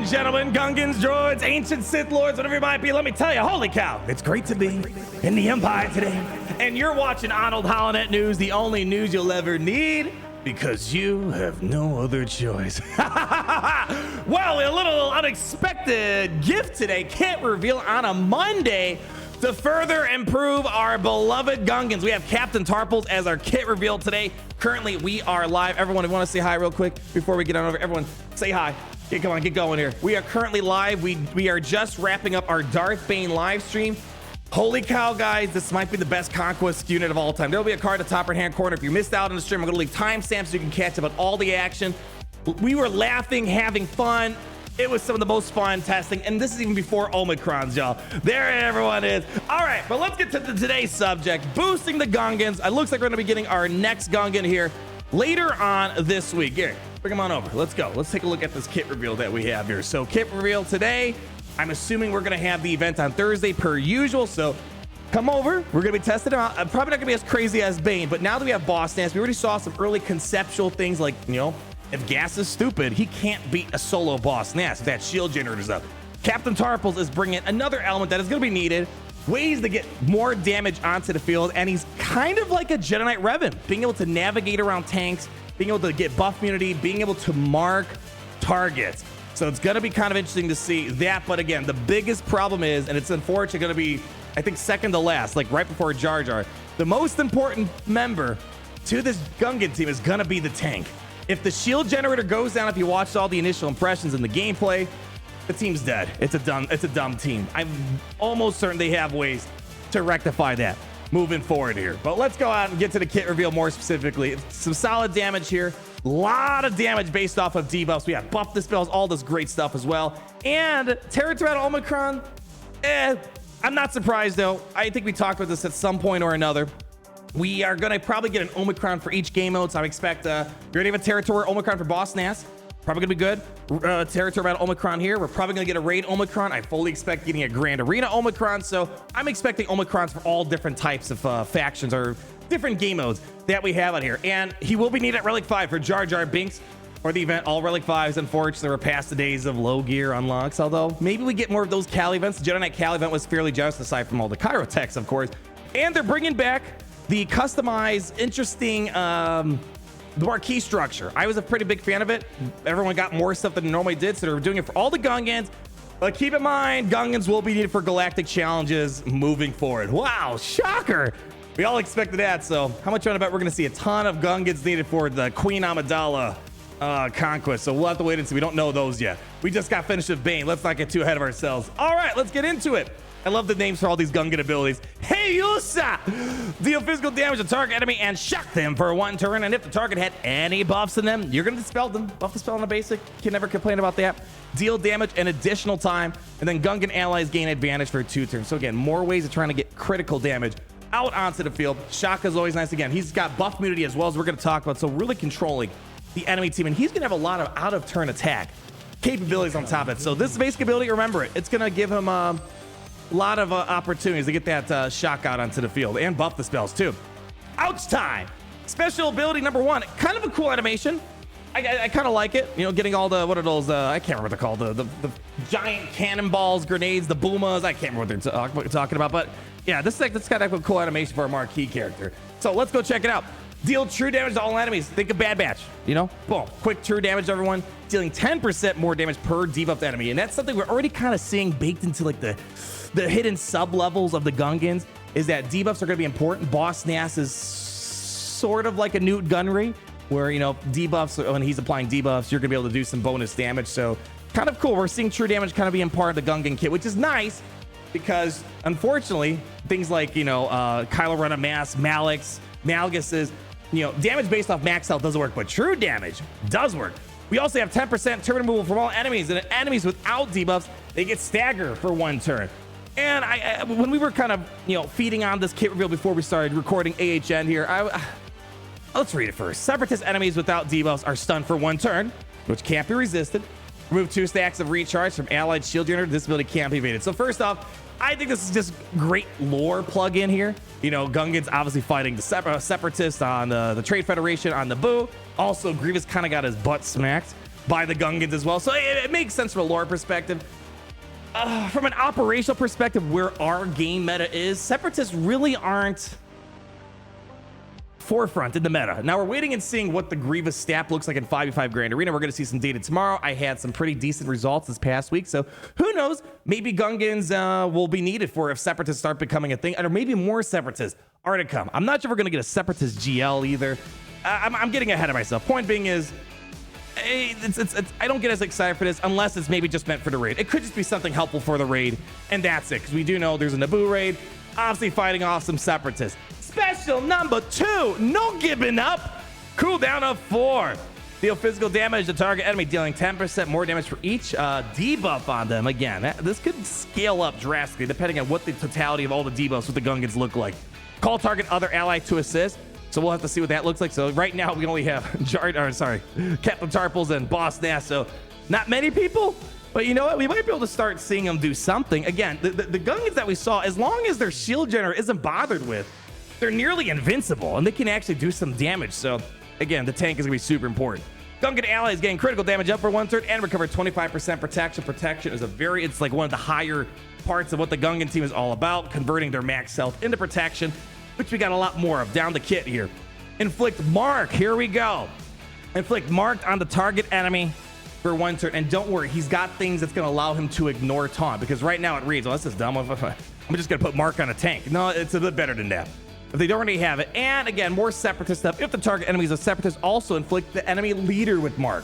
and gentlemen, Gungans, droids, ancient Sith lords, whatever you might be, let me tell you, holy cow, it's great to be in the Empire today. And you're watching Arnold Holonet News, the only news you'll ever need, because you have no other choice. Well, a little unexpected gift today, can't reveal on a Monday, to further improve our beloved Gungans. We have Captain Tarpals as our kit reveal today. Currently, we are live. Everyone, I want to say hi real quick before we get on over. Everyone, say hi. Come on, get going here. We are currently live. We are just wrapping up our Darth Bane live stream. Holy cow, guys, this might be the best conquest unit of all time. There'll be a card at the top right-hand corner. If you missed out on the stream, I'm going to leave timestamps so you can catch up on all the action. We were laughing, having fun. It was some of the most fun testing, and this is even before Omicrons, y'all. There everyone is. All right, but let's get to today's subject, boosting the Gungans. It looks like we're gonna be getting our next Gungan here later on this week. Here, bring him on over. Let's go. Let's take a look at this kit reveal that we have here. So kit reveal today, I'm assuming we're gonna have the event on Thursday per usual, so come over. We're gonna be testing them out. Probably not gonna be as crazy as Bane, but now that we have Boss Dance, we already saw some early conceptual things like, you know, if Gas is stupid, he can't beat a solo boss Nass if that shield generator's up. Captain Tarpals is bringing another element that is going to be needed, ways to get more damage onto the field, and he's kind of like a Jedi Revan, being able to navigate around tanks, being able to get buff immunity, being able to mark targets. So it's going to be kind of interesting to see that, but again, the biggest problem is, and it's unfortunately going to be, I think, second to last, like right before Jar Jar, the most important member to this Gungan team is going to be the tank. If the shield generator goes down, if you watched all the initial impressions in the gameplay, the team's dead. It's a dumb team. I'm almost certain they have ways to rectify that moving forward here. But let's go out and get to the kit reveal more specifically. Some solid damage here. A lot of damage based off of debuffs. We have buff dispels, all this great stuff as well. And Territorial Omicron, I'm not surprised though. I think we talked about this at some point or another. We are going to probably get an Omicron for each game mode, so I expect we already have a Territorial Omicron for Boss Nass. Probably going to be good. Territorial Omicron here. We're probably going to get a Raid Omicron. I fully expect getting a Grand Arena Omicron, so I'm expecting Omicrons for all different types of factions or different game modes that we have out here. And he will be needed at Relic 5 for Jar Jar Binks for the event. All Relic 5s, unfortunately, we're past the days of low gear unlocks, although maybe we get more of those Cal events. The Jedi Knight Cal event was fairly just, aside from all the Cairo techs, of course. And they're bringing back the customized, interesting marquee structure. I was a pretty big fan of it. Everyone got more stuff than they normally did, so they're doing it for all the Gungans. But keep in mind, Gungans will be needed for galactic challenges moving forward. Wow, shocker. We all expected that, so how much you want to bet we're going to see a ton of Gungans needed for the Queen Amidala conquest, so we'll have to wait and see. We don't know those yet. We just got finished with Bane. Let's not get too ahead of ourselves. All right, let's get into it. I love the names for all these Gungan abilities. Hey, Yusa! Deal physical damage to target enemy and shock them for one turn. And if the target had any buffs in them, you're going to dispel them. Buff dispel on the basic. Can never complain about that. Deal damage an additional time. And then Gungan allies gain advantage for 2 turns. So again, more ways of trying to get critical damage out onto the field. Shock is always nice. Again, he's got buff immunity as well, as we're going to talk about. So really controlling the enemy team. And he's going to have a lot of out-of-turn attack capabilities on top of it. So this basic ability, remember it. It's going to give him a lot of opportunities to get that shock out onto the field and buff the spells too. Ouch time. Special ability number 1. Kind of a cool animation. I kind of like it. You know, getting all the, what are those? I can't remember what they're called. The giant cannonballs, grenades, the boomas. I can't remember what they're talking about. But yeah, this is kind of a cool animation for a marquee character. So let's go check it out. Deal true damage to all enemies. Think of Bad Batch, you know? Boom. Quick true damage to everyone. Dealing 10% more damage per debuffed enemy. And that's something we're already kind of seeing baked into like the hidden sub-levels of the Gungans, is that debuffs are going to be important. Boss Nass is sort of like a Newt Gunray, where, you know, debuffs, when he's applying debuffs, you're going to be able to do some bonus damage. So kind of cool. We're seeing true damage kind of being part of the Gungan kit, which is nice because, unfortunately, things like, you know, Kylo Ren Mass, Malix, Malguses, you know, damage based off max health doesn't work, but true damage does work. We also have 10% turn removal from all enemies, and enemies without debuffs, they get stagger for 1 turn. And when we were kind of, you know, feeding on this kit reveal before we started recording AHN here, let's read it first. Separatist enemies without debuffs are stunned for 1 turn, which can't be resisted. Remove 2 stacks of recharge from allied shield generator. This ability can't be evaded. So first off, I think this is just great lore plug-in here. You know, Gungan's obviously fighting the Separatists on the Trade Federation on Naboo. Also, Grievous kind of got his butt smacked by the Gungans as well. So it makes sense from a lore perspective. From an operational perspective, where our game meta is, Separatists really aren't forefront in the meta. Now we're waiting and seeing what the Grievous stat looks like in 5v5 Grand Arena. We're going to see some data tomorrow. I had some pretty decent results this past week, so who knows? Maybe Gungans will be needed for if Separatists start becoming a thing, or maybe more Separatists are to come. I'm not sure if we're going to get a Separatist GL either. I'm getting ahead of myself. Point being is, I don't get as excited for this unless it's maybe just meant for the raid. It could just be something helpful for the raid, and that's it, because we do know there's a Naboo raid, obviously fighting off some Separatists. Special number 2, no giving up. Cooldown of 4. Deal physical damage to target enemy, dealing 10% more damage for each debuff on them. Again, this could scale up drastically depending on what the totality of all the debuffs with the Gungans look like. Call target other ally to assist. So we'll have to see what that looks like. So right now we only have Captain Tarpals and Boss Nass. So not many people, but you know what? We might be able to start seeing them do something. Again, the Gungans that we saw, as long as their shield generator isn't bothered with, they're nearly invincible and they can actually do some damage. So again, the tank is gonna be super important. Gungan allies getting critical damage up for 1/3 and recover 25% protection. Protection is it's like one of the higher parts of what the Gungan team is all about, converting their max health into protection, which we got a lot more of down the kit here. Inflict mark, here we go. Inflict marked on the target enemy for 1/3, and don't worry, he's got things that's gonna allow him to ignore taunt, because right now it reads, well, this is dumb. I'm just gonna put mark on a tank. No, it's a bit better than that. If they don't already have it. And again, more Separatist stuff. If the target enemy is a Separatist, also inflict the enemy leader with mark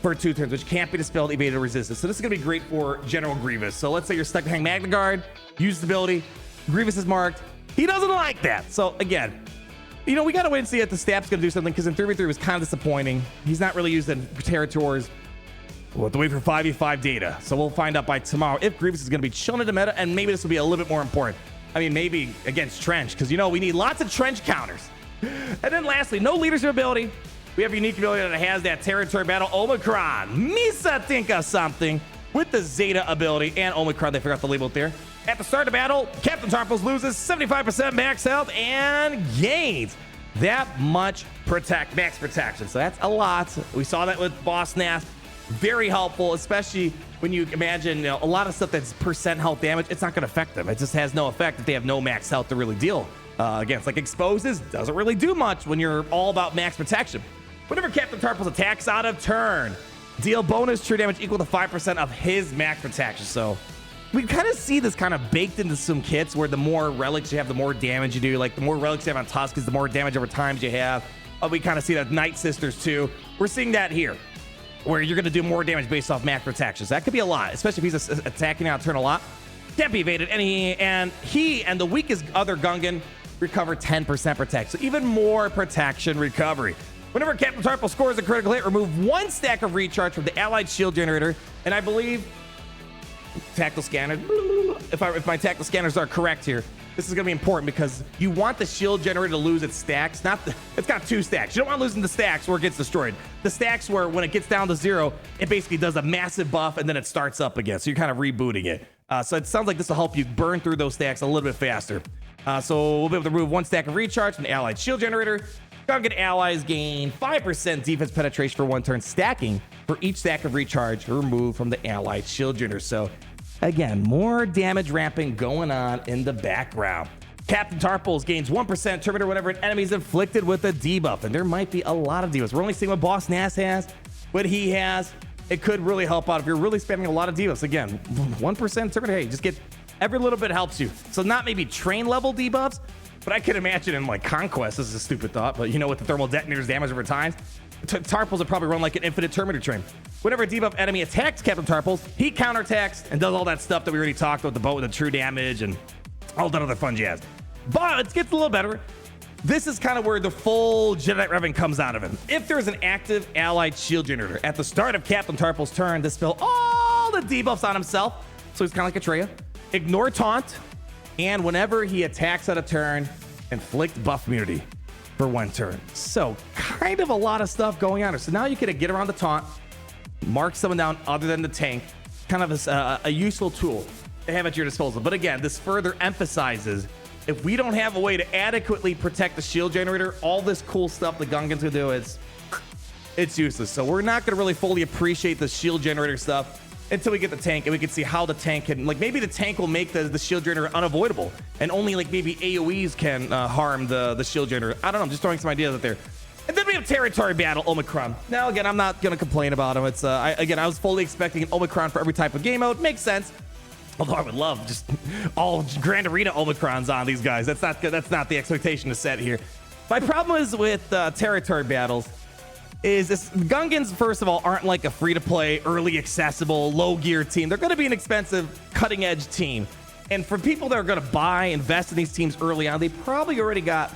for 2 turns, which can't be dispelled, evaded, or resisted. So this is gonna be great for General Grievous. So let's say you're stuck behind Magna Guard, use the ability, Grievous is marked. He doesn't like that. So again, you know, we gotta wait and see if the staff's gonna do something, because in 3v3 was kind of disappointing. He's not really used in territories. We'll have to wait for 5v5 data. So we'll find out by tomorrow if Grievous is gonna be chilling in the meta, and maybe this will be a little bit more important. I mean, maybe against Trench, because you know we need lots of Trench counters. And then lastly, no leadership ability. We have a unique ability that has that territory battle Omicron. Misa think of something with the Zeta ability and Omicron. They forgot to label it there. At the start of battle, Captain Tarpals loses 75% max health and gains that much max protection. So that's a lot. We saw that with Boss Nass. Very helpful, especially when you imagine, you know, a lot of stuff that's percent health damage. It's not going to affect them. It just has no effect if they have no max health to really deal against. Like exposes doesn't really do much when you're all about max protection. Whenever Captain Tarpals attacks out of turn, deal bonus true damage equal to 5% of his max protection. So we kind of see this kind of baked into some kits where the more relics you have, the more damage you do. Like the more relics you have on Tusk is the more damage over times you have. We kind of see that Night Sisters too. We're seeing that here, where you're going to do more damage based off max protection. So that could be a lot, especially if he's attacking out turn a lot. Can't be evaded. And he and the weakest other Gungan recover 10% protection. So even more protection recovery. Whenever Captain Tarpal scores a critical hit, remove 1 stack of recharge from the allied shield generator. And I believe tactile scanner, if my tactile scanners are correct here, this is going to be important because you want the shield generator to lose its stacks. It's got 2 stacks. You don't want to lose the stacks where it gets destroyed. The stacks where when it gets down to 0, it basically does a massive buff and then it starts up again. So you're kind of rebooting it. So it sounds like this will help you burn through those stacks a little bit faster. So we'll be able to remove 1 stack of recharge from the allied shield generator. Gungan allies gain 5% defense penetration for 1 turn, stacking for each stack of recharge removed from the allied shield generator. So again, more damage ramping going on in the background. Captain Tarpals gains 1% Terminator whenever an enemy is inflicted with a debuff. And there might be a lot of debuffs. We're only seeing what Boss Nass has, what he has. It could really help out if you're really spamming a lot of debuffs. Again, 1% Terminator, hey, just get every little bit helps you. So not maybe train level debuffs, but I could imagine in like Conquest, this is a stupid thought, but you know, with the thermal detonators damage over time, Tarpals would probably run like an infinite Terminator train. Whenever a debuff enemy attacks Captain Tarpals, he counterattacks and does all that stuff that we already talked about, the boat with the true damage and all that other fun jazz. But it gets a little better. This is kind of where the full Jedi Revan comes out of him. If there's an active allied shield generator at the start of Captain Tarpals' turn, dispel all the debuffs on himself. So he's kind of like Atreya. Ignore taunt. And whenever he attacks out of turn, inflict buff immunity for 1 turn. So kind of a lot of stuff going on. So now you can get around the taunt, mark someone down other than the tank, kind of a useful tool to have at your disposal. But again, this further emphasizes if we don't have a way to adequately protect the shield generator, all this cool stuff the Gungans will do is it's useless. So we're not going to really fully appreciate the shield generator stuff until we get the tank and we can see how the tank can, like, maybe the tank will make the shield generator unavoidable and only like maybe AoEs can harm the shield generator. I don't know. I'm just throwing some ideas out there. And then we have Territory Battle Omicron. Now, again, I'm not going to complain about him. It's I was fully expecting an Omicron for every type of game mode. Makes sense. Although I would love just all Grand Arena Omicrons on these guys. That's not the expectation to set here. My problem is with Territory Battles is this: Gungans, first of all, aren't like a free-to-play, early accessible, low-gear team. They're going to be an expensive, cutting-edge team. And for people that are going to invest in these teams early on, they probably already got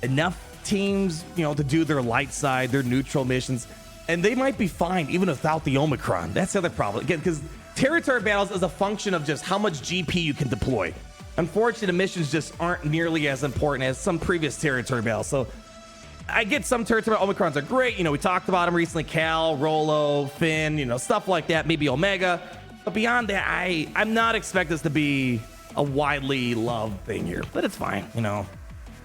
enough teams, you know, to do their light side, their neutral missions, and they might be fine even without the Omicron. That's the other problem. Again, because Territory Battles is a function of just how much GP you can deploy. Unfortunately, the missions just aren't nearly as important as some previous Territory Battles. So I get some Territory Omicrons are great. You know, we talked about them recently. Cal, Rolo, Finn, you know, stuff like that. Maybe Omega. But beyond that, I'm not expecting this to be a widely loved thing here. But it's fine, you know.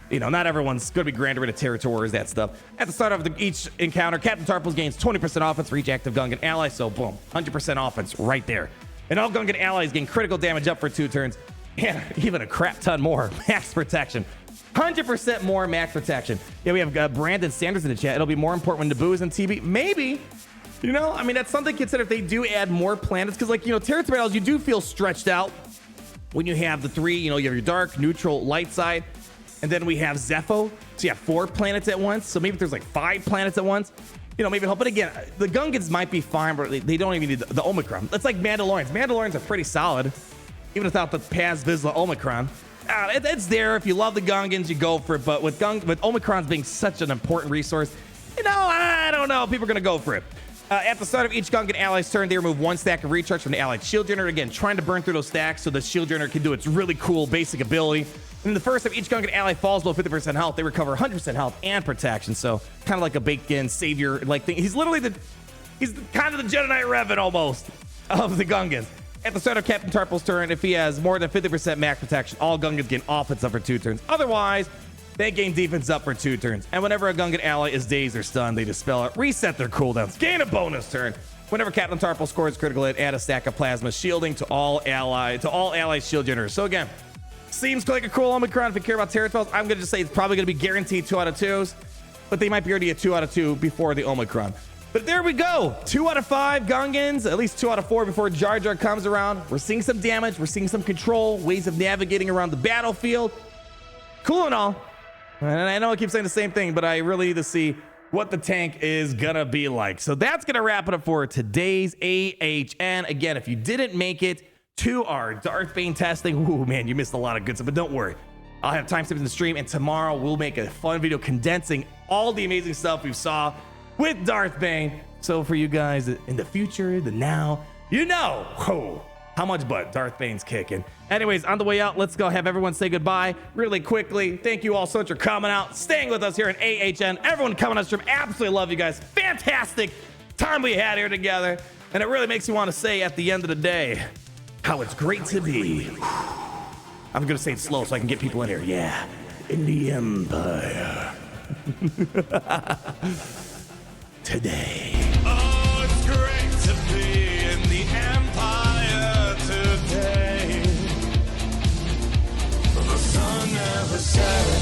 Not everyone's going to be Grand Arena Territories, that stuff. At the start of each encounter, Captain Tarpals gains 20% offense for each active Gungan ally. So, boom, 100% offense right there. And all Gungan allies gain critical damage up for 2 turns. And even a crap ton more max protection. 100% more max protection. Yeah, we have Brandon Sanders in the chat. It'll be more important when Naboo is in TB. Maybe. You know, I mean, that's something to consider if they do add more planets. Because, like, you know, Territory Battles, you do feel stretched out when you have the 3. You know, you have your dark, neutral, light side. And then we have Zepho. So you have 4 planets at once. So maybe if there's like 5 planets at once, you know, maybe help. But again, the Gungans might be fine, but they don't even need the Omicron. It's like Mandalorians. Mandalorians are pretty solid, even without the Paz Vizsla Omicron. It's there. If you love the Gungans, you go for it. But with Omicrons being such an important resource, you know, I don't know. People are going to go for it. At the start of each Gungan ally's turn, they remove 1 stack of recharge from the allied shield generator. Again, trying to burn through those stacks so the shield generator can do its really cool basic ability. And the first of each Gungan ally falls below 50% health, they recover 100% health and protection. So kind of like a baked-in savior like thing. He's literally he's kind of the Jedi Revan almost of the Gungans. At the start of Captain Tarpal's turn, if he has more than 50% max protection, all Gungans gain offense up for 2 turns. Otherwise, they gain defense up for 2 turns. And whenever a Gungan ally is dazed or stunned, they dispel it, reset their cooldowns, gain a bonus turn. Whenever Captain Tarpal scores critical hit, add a stack of plasma shielding to all ally shield generators. So again, seems like a cool Omicron. If you care about Territories, I'm going to just say it's probably going to be guaranteed 2 out of 2s, but they might be already a 2 out of 2 before the Omicron. But there we go. 2 out of 5 Gungans, at least 2 out of 4 before Jar Jar comes around. We're seeing some damage. We're seeing some control, ways of navigating around the battlefield. Cool and all. And I know I keep saying the same thing, but I really need to see what the tank is going to be like. So that's going to wrap it up for today's AHN. Again, if you didn't make it to our Darth Bane testing, ooh, man, you missed a lot of good stuff. But don't worry. I'll have timestamps in the stream, and tomorrow we'll make a fun video condensing all the amazing stuff we saw with Darth Bane. So for you guys in the future, the now, you know how much butt Darth Bane's kicking. Anyways, on the way out, let's go have everyone say goodbye really quickly. Thank you all so much for coming out, staying with us here in AHN. Everyone coming on stream, absolutely love you guys. Fantastic time we had here together. And it really makes me want to say at the end of the day, how it's great to be. I'm going to say it slow so I can get people in here. Yeah, in the Empire. Today. Oh, it's great to be in the Empire today. The sun never sets.